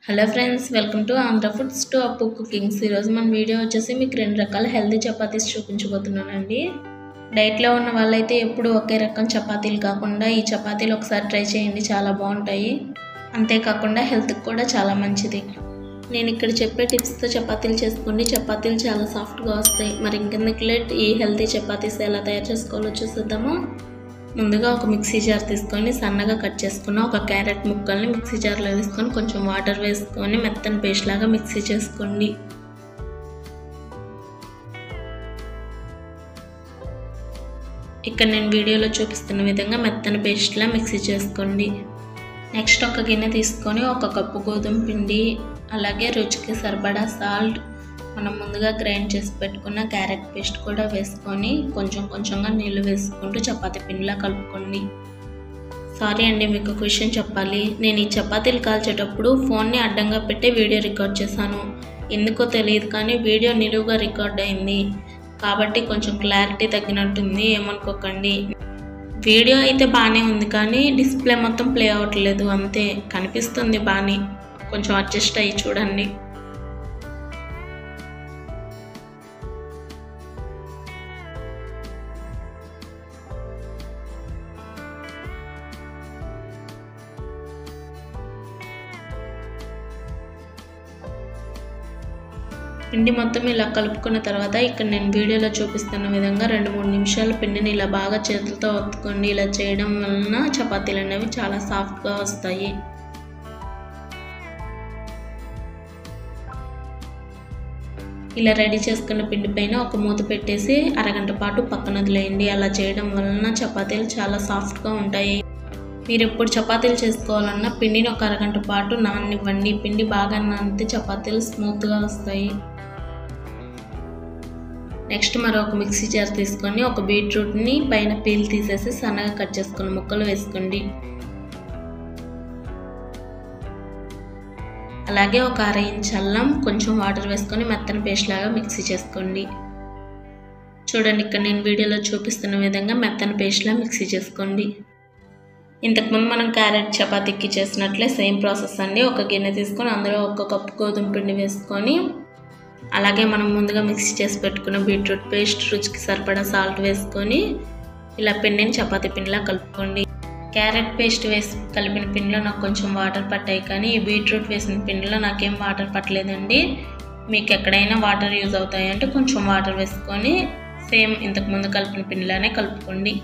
Hello friends, welcome to Andhra foods to అప్పు cookings. ఈరోజు మన వీడియో వచ్చేసి మీకు 2 రకాల హెల్తీ చపాతీస్ చూపించబోతున్నానండి. డైట్లో ఉన్న వాళ్ళైతే ఎప్పుడు ఒకే రకం చపాతీలు కాకుండా ఈ చపాతీలు ఒకసారి ట్రై చేయండి, చాలా బాగుంటాయి. అంతేకాకుండా హెల్త్కి కూడా చాలా మంచిది. నేను ఇక్కడ చెప్పే టిప్స్తో చపాతీలు చేసుకోండి, చపాతీలు చాలా సాఫ్ట్గా వస్తాయి. మరి ఇంకెందుకు లేట్, ఈ హెల్తీ చపాతీస్ ఎలా తయారు చేసుకోవాలో చూసేద్దాము. ముందుగా ఒక మిక్సీ జార్ తీసుకొని సన్నగా కట్ చేసుకున్న ఒక క్యారెట్ ముక్కల్ని మిక్సీ జార్లో వేసుకొని కొంచెం వాటర్ వేసుకొని మెత్తని పేస్ట్ లాగా మిక్సీ చేసుకోండి. ఇక్కడ నేను వీడియోలో చూపిస్తున్న విధంగా మెత్తని పేస్ట్లా మిక్సీ చేసుకోండి. నెక్స్ట్ ఒక గిన్నె తీసుకొని 1 కప్పు గోధుమ పిండి, అలాగే రుచికి సరిపడా సాల్ట్, మనం ముందుగా గ్రైండ్ చేసి పెట్టుకున్న క్యారెట్ పేస్ట్ కూడా వేసుకొని కొంచెం కొంచెంగా నీళ్ళు వేసుకుంటూ చపాతీ పిండిలా కలుపుకోండి. సారీ అండి, మీకు ఒక విషయం చెప్పాలి. నేను ఈ చపాతీలు కాల్చేటప్పుడు ఫోన్ని అడ్డంగా పెట్టి వీడియో రికార్డ్ చేశాను. ఎందుకో తెలియదు కానీ వీడియో నిలువుగా రికార్డ్ అయింది, కాబట్టి కొంచెం క్లారిటీ తగ్గినట్టుంది, ఏమనుకోకండి. వీడియో అయితే బాగానే ఉంది కానీ డిస్ప్లే మొత్తం ప్లే అవ్వట్లేదు, అంతే. కనిపిస్తుంది బాగానే, కొంచెం అడ్జస్ట్ అయ్యి చూడండి. పిండి మొత్తం ఇలా కలుపుకున్న తర్వాత ఇక్కడ నేను వీడియోలో చూపిస్తున్న విధంగా 2-3 నిమిషాలు పిండిని ఇలా బాగా చేతులతో ఒత్తుకోండి. ఇలా చేయడం వలన చపాతీలు అనేవి చాలా సాఫ్ట్గా వస్తాయి. ఇలా రెడీ చేసుకున్న పిండి పైన ఒక మూత పెట్టేసి అరగంట పాటు పక్కన వదిలేయండి. అలా చేయడం వలన చపాతీలు చాలా సాఫ్ట్గా ఉంటాయి. మీరు ఎప్పుడు చపాతీలు చేసుకోవాలన్నా పిండిని ఒక అరగంట పాటు నాననివ్వండి. పిండి బాగా నానితే చపాతీలు స్మూత్గా వస్తాయి. నెక్స్ట్ మరొక మిక్సీ జార్ తీసుకొని ఒక బీట్రూట్ని పైన పీల్ తీసేసి సన్నగా కట్ చేసుకుని ముక్కలు వేసుకోండి. అలాగే ఒక 1/2 ఇంచ్ అల్లం, కొంచెం వాటర్ వేసుకొని మెత్తని పేస్ట్ లాగా మిక్సీ చేసుకోండి. చూడండి, ఇక్కడ నేను వీడియోలో చూపిస్తున్న విధంగా మెత్తని పేస్ట్లా మిక్సీ చేసుకోండి. ఇంతకుముందు మనం క్యారెట్ చపాతీకి చేసినట్లే సేమ్ ప్రాసెస్ అండి. ఒక గిన్నె తీసుకొని అందులో 1 కప్పు గోధుమ పిండి వేసుకొని, అలాగే మనం ముందుగా మిక్సీ చేసి పెట్టుకున్న బీట్రూట్ పేస్ట్, రుచికి సరిపడా సాల్ట్ వేసుకొని ఇలా పిండిని చపాతీ పిండిలా కలుపుకోండి. క్యారెట్ పేస్ట్ వేసి కలిపిన పిండిలో నాకు కొంచెం వాటర్ పట్టాయి కానీ ఈ బీట్రూట్ వేసిన పిండిలో నాకేం వాటర్ పట్టలేదండి. మీకు ఎక్కడైనా వాటర్ యూజ్ అవుతాయి అంటే కొంచెం వాటర్ వేసుకొని సేమ్ ఇంతకుముందు కలిపిన పిండిలానే కలుపుకోండి.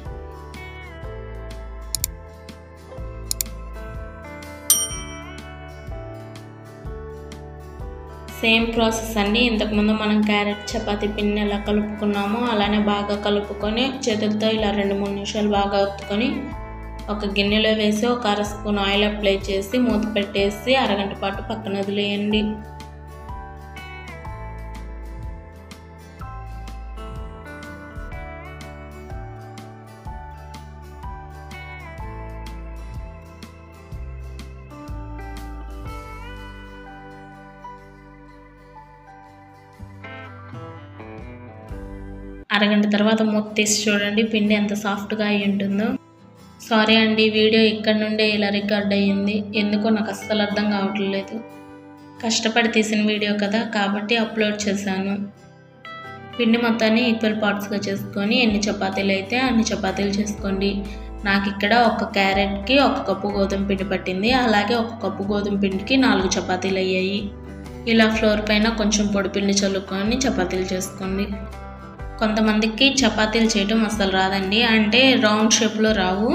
సేమ్ ప్రాసెస్ అండి. ఇంతకుముందు మనం క్యారెట్ చపాతీ పిండిని ఎలా కలుపుకున్నామో అలానే బాగా కలుపుకొని చేతులతో ఇలా 2-3 నిమిషాలు బాగా ఒత్తుకొని ఒక గిన్నెలో వేసి ఒక 1/2 స్పూన్ ఆయిల్ అప్లై చేసి మూత పెట్టేసి అరగంట పాటు పక్కన వదిలేయండి. అరగంట తర్వాత మూత తీసి చూడండి, పిండి ఎంత సాఫ్ట్గా అయి ఉంటుందో. సారీ అండి, వీడియో ఇక్కడ నుండే ఇలా రికార్డ్ అయ్యింది, ఎందుకో నాకు అస్సలు అర్థం కావట్లేదు. కష్టపడి తీసిన వీడియో కదా, కాబట్టి అప్లోడ్ చేశాను. పిండి మొత్తాన్ని ఈక్వల్ పార్ట్స్గా చేసుకొని ఎన్ని చపాతీలు అయితే అన్ని చపాతీలు చేసుకోండి. నాకు ఇక్కడ 1 క్యారెట్కి 1 కప్పు గోధుమ పిండి పట్టింది, అలాగే 1 కప్పు గోధుమ పిండికి 4 చపాతీలు అయ్యాయి. ఇలా ఫ్లోర్ పైన కొంచెం పొడి పిండి చల్లుకొని చపాతీలు చేసుకోండి. కొంతమందికి చపాతీలు చేయడం అసలు రాదండి, అంటే రౌండ్ షేప్లో రావు.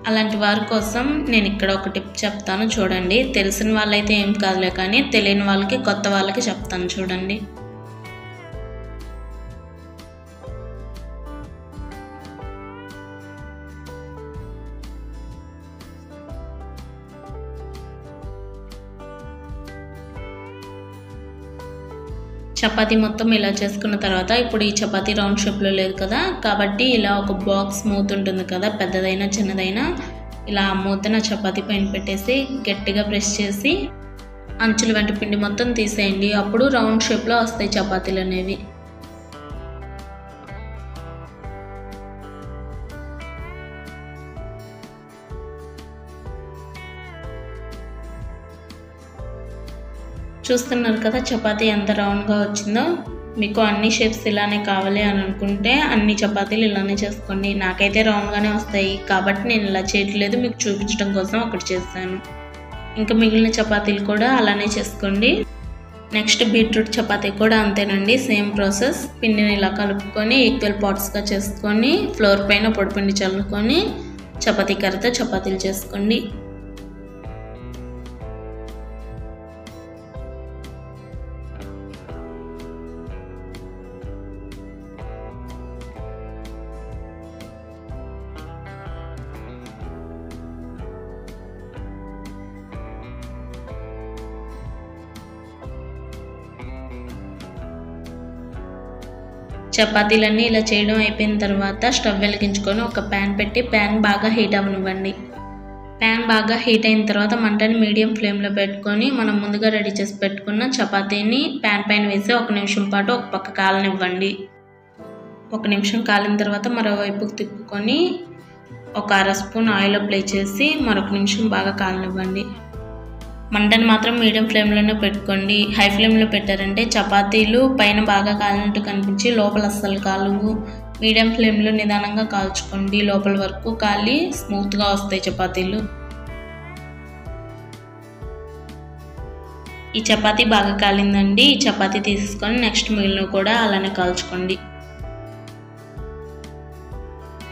అలాంటి వారి కోసం నేను ఇక్కడ ఒక టిప్ చెప్తాను, చూడండి. తెలిసిన వాళ్ళైతే ఏం కాదులే కానీ తెలియని వాళ్ళకి, కొత్త వాళ్ళకి చెప్తాను, చూడండి. చపాతీ మొత్తం ఇలా చేసుకున్న తర్వాత ఇప్పుడు ఈ చపాతీ రౌండ్ షేప్లో లేదు కదా, కాబట్టి ఇలా ఒక బాక్స్ మూత ఉంటుంది కదా, పెద్దదైనా చిన్నదైనా, ఇలా ఆ మూతన చపాతీ పైన పెట్టేసి గట్టిగా ప్రెస్ చేసి అంచుల వెంట పిండి మొత్తం తీసేయండి. అప్పుడు రౌండ్ షేప్లో వస్తాయి చపాతీలు అనేవి. చూస్తున్నారు కదా చపాతీ ఎంత రౌండ్గా వచ్చిందో. మీకు అన్ని షేప్స్ ఇలానే కావాలి అని అనుకుంటే అన్ని చపాతీలు ఇలానే చేసుకోండి. నాకైతే రౌండ్గానే వస్తాయి కాబట్టి నేను ఇలా చేయట్లేదు, మీకు చూపించడం కోసం ఒకటి చేస్తాను. ఇంకా మిగిలిన చపాతీలు కూడా అలానే చేసుకోండి. నెక్స్ట్ బీట్రూట్ చపాతీ కూడా అంతేనండి, సేమ్ ప్రాసెస్. పిండిని ఇలా కలుపుకొని ఈక్వల్ పార్ట్స్గా చేసుకొని ఫ్లోర్ పైన పొడిపిండి చల్లుకొని చపాతీ కర్రతో చపాతీలు చేసుకోండి. చపాతీలన్నీ ఇలా చేయడం అయిపోయిన తర్వాత స్టవ్ వెలిగించుకొని ఒక ప్యాన్ పెట్టి ప్యాన్ బాగా హీట్ అవ్వనివ్వండి. ప్యాన్ బాగా హీట్ అయిన తర్వాత మంటని మీడియం ఫ్లేమ్లో పెట్టుకొని మనం ముందుగా రెడీ చేసి పెట్టుకున్న చపాతీని ప్యాన్ పైన వేసి 1 నిమిషం పాటు ఒక పక్క కాలనివ్వండి. 1 నిమిషం కాలిన తర్వాత మరోవైపుకు తిప్పుకొని ఒక 1/2 స్పూన్ ఆయిల్ అప్లై చేసి మరొక నిమిషం బాగా కాలనివ్వండి. మంటని మాత్రం మీడియం ఫ్లేమ్లోనే పెట్టుకోండి. హై ఫ్లేమ్లో పెట్టారంటే చపాతీలు పైన బాగా కాలినట్టు కనిపించి లోపల అస్సలు కాలువు. మీడియం ఫ్లేమ్లో నిదానంగా కాల్చుకోండి, లోపల వరకు కాలి స్మూత్గా వస్తాయి చపాతీలు. ఈ చపాతీ బాగా కాలిందండి. ఈ చపాతీ తీసుకొని నెక్స్ట్ మిగిలిన కూడా అలానే కాల్చుకోండి.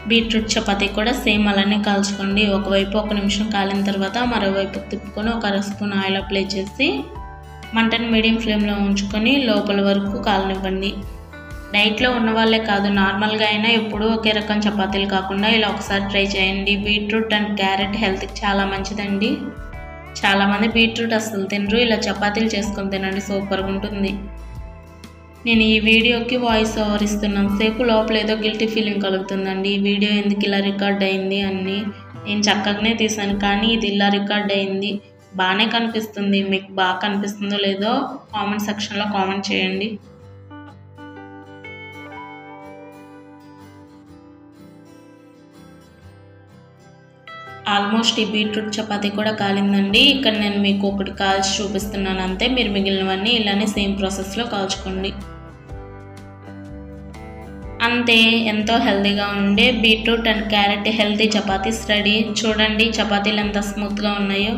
బీట్రూట్ చపాతీ కూడా సేమ్ అలానే కాల్చుకోండి. ఒకవైపు 1 నిమిషం కాలిన తర్వాత మరోవైపు తిప్పుకొని ఒక 1/2 స్పూన్ ఆయిల్ అప్లై చేసి మంటని మీడియం ఫ్లేమ్లో ఉంచుకొని లోపల వరకు కాలనివ్వండి. డైట్లో ఉన్న వాళ్ళే కాదు, నార్మల్గా అయినా ఎప్పుడూ ఒకే రకం చపాతీలు కాకుండా ఇలా ఒకసారి ట్రై చేయండి. బీట్రూట్ అండ్ క్యారెట్ హెల్త్కి చాలా మంచిదండి. చాలామంది బీట్రూట్ అస్సలు తినరు, ఇలా చపాతీలు చేసుకొని తినండి, సూపర్గా ఉంటుంది. నేను ఈ వీడియోకి వాయిస్ ఓవర్ ఇస్తున్నంతసేపు లోపల ఏదో గిల్టీ ఫీలింగ్ కలుగుతుందండి. ఈ వీడియో ఎందుకు ఇలా రికార్డ్ అయింది అని. నేను చక్కగానే తీసాను కానీ ఇది ఇలా రికార్డ్ అయింది. బాగానే కనిపిస్తుంది, మీకు బాగా కనిపిస్తుందో లేదో కామెంట్ సెక్షన్లో కామెంట్ చేయండి. ఆల్మోస్ట్ ఈ బీట్రూట్ చపాతీ కూడా కాలిందండి. ఇక్కడ నేను మీకు ఒకటి కాల్చి చూపిస్తున్నాను అంతే. మీరు మిగిలినవన్నీ ఇలానే సేమ్ ప్రాసెస్లో కాల్చుకోండి. అంతే, ఎంతో హెల్తీగా ఉండే beetroot and carrot healthy chapatis ready. చూడండి చపాతీలు ఎంత స్మూత్గా ఉన్నాయో.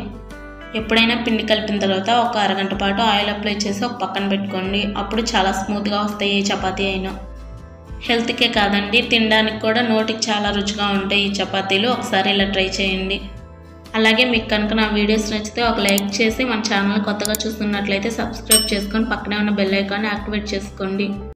ఎప్పుడైనా పిండి కలిపిన తర్వాత ఒక 1/2 గంట పాటు ఆయిల్ అప్లై చేసి ఒక పక్కన పెట్టుకోండి. అప్పుడు చాలా స్మూత్గా వస్తాయి ఈ చపాతీ అయినా. హెల్త్కే కాదండి, తినడానికి కూడా నోటికి చాలా రుచిగా ఉంటాయి ఈ చపాతీలు. ఒకసారి ఇలా ట్రై చేయండి. అలాగే మీకు కనుక నా వీడియోస్ నచ్చితే ఒక లైక్ చేసి మన ఛానల్ కొత్తగా చూస్తున్నట్లయితే సబ్స్క్రైబ్ చేసుకొని పక్కనే ఉన్న బెల్ ఐకాన్ని యాక్టివేట్ చేసుకోండి.